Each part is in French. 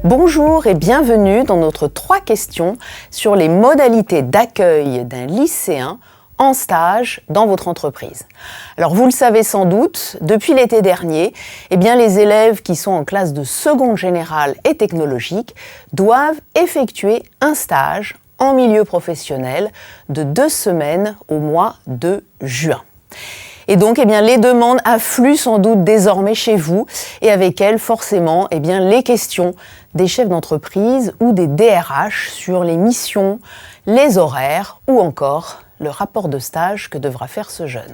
Bonjour et bienvenue dans notre 3 questions sur les modalités d'accueil d'un lycéen en stage dans votre entreprise. Alors vous le savez sans doute, depuis l'été dernier, les élèves qui sont en classe de seconde générale et technologique doivent effectuer un stage en milieu professionnel de 2 semaines au mois de juin. Et donc, les demandes affluent sans doute désormais chez vous et avec elles, forcément, les questions des chefs d'entreprise ou des DRH sur les missions, les horaires ou encore le rapport de stage que devra faire ce jeune.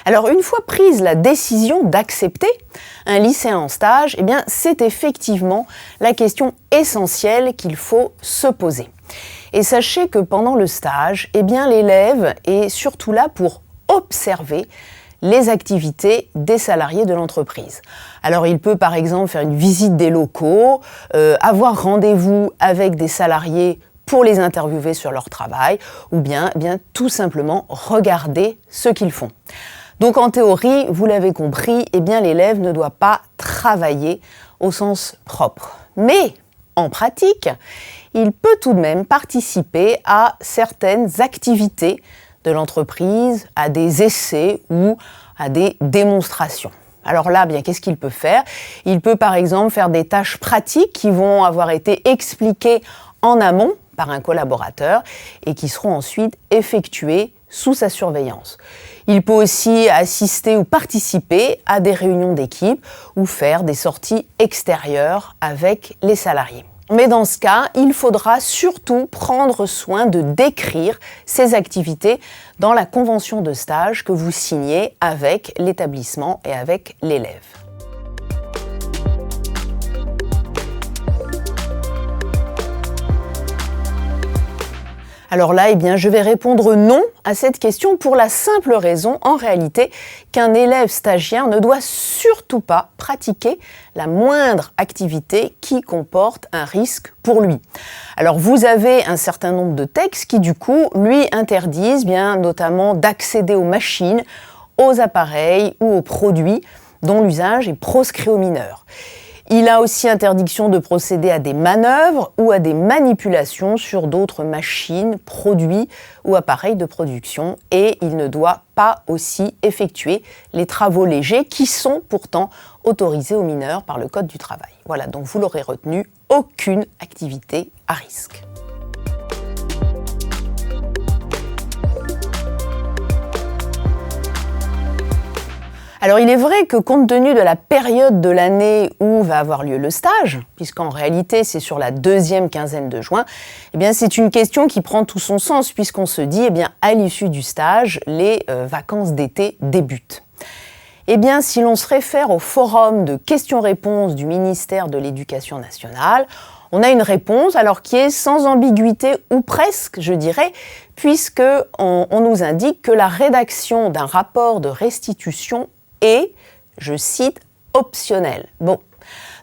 Alors, une fois prise la décision d'accepter un lycéen en stage, c'est effectivement la question essentielle qu'il faut se poser. Et sachez que pendant le stage, l'élève est surtout là pour observer les activités des salariés de l'entreprise. Alors, il peut par exemple faire une visite des locaux, avoir rendez-vous avec des salariés pour les interviewer sur leur travail, ou bien tout simplement regarder ce qu'ils font. Donc en théorie, vous l'avez compris, l'élève ne doit pas travailler au sens propre. Mais en pratique, il peut tout de même participer à certaines activités de l'entreprise, à des essais ou à des démonstrations. Alors là, qu'est-ce qu'il peut faire ? Il peut par exemple faire des tâches pratiques qui vont avoir été expliquées en amont par un collaborateur et qui seront ensuite effectuées sous sa surveillance. Il peut aussi assister ou participer à des réunions d'équipe ou faire des sorties extérieures avec les salariés. Mais dans ce cas, il faudra surtout prendre soin de décrire ces activités dans la convention de stage que vous signez avec l'établissement et avec l'élève. Alors là, je vais répondre non à cette question pour la simple raison, en réalité, qu'un élève stagiaire ne doit surtout pas pratiquer la moindre activité qui comporte un risque pour lui. Alors vous avez un certain nombre de textes qui, du coup, lui interdisent notamment d'accéder aux machines, aux appareils ou aux produits dont l'usage est proscrit aux mineurs. Il a aussi interdiction de procéder à des manœuvres ou à des manipulations sur d'autres machines, produits ou appareils de production et il ne doit pas aussi effectuer les travaux légers qui sont pourtant autorisés aux mineurs par le Code du travail. Voilà, donc vous l'aurez retenu, aucune activité à risque. Alors il est vrai que compte tenu de la période de l'année où va avoir lieu le stage, puisqu'en réalité c'est sur la 2e quinzaine de juin, c'est une question qui prend tout son sens puisqu'on se dit à l'issue du stage, les vacances d'été débutent. Si l'on se réfère au forum de questions-réponses du ministère de l'Éducation nationale, on a une réponse alors qui est sans ambiguïté ou presque, je dirais, puisque on nous indique que la rédaction d'un rapport de restitution est, je cite, optionnel. Bon,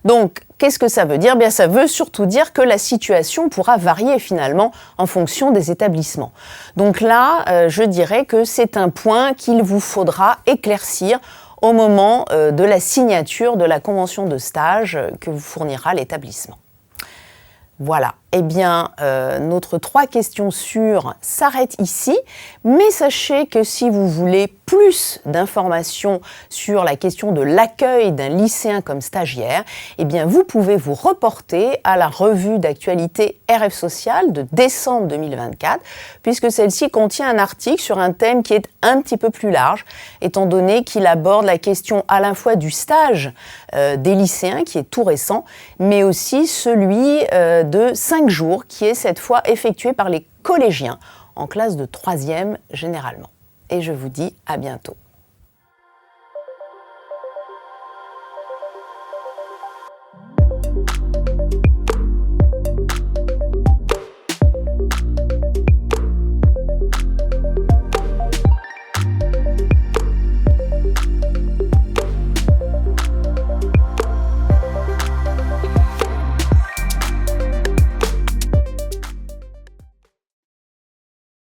donc qu'est-ce que ça veut dire ? Ça veut surtout dire que la situation pourra varier finalement en fonction des établissements. Donc là, je dirais que c'est un point qu'il vous faudra éclaircir au moment de la signature de la convention de stage que vous fournira l'établissement. Voilà, notre 3 questions sûres s'arrêtent ici, mais sachez que si vous voulez plus d'informations sur la question de l'accueil d'un lycéen comme stagiaire, vous pouvez vous reporter à la revue d'actualité RF Social de décembre 2024, puisque celle-ci contient un article sur un thème qui est un petit peu plus large, étant donné qu'il aborde la question à la fois du stage des lycéens, qui est tout récent, mais aussi celui de 5 jours, qui est cette fois effectué par les collégiens en classe de 3e généralement. Et je vous dis à bientôt.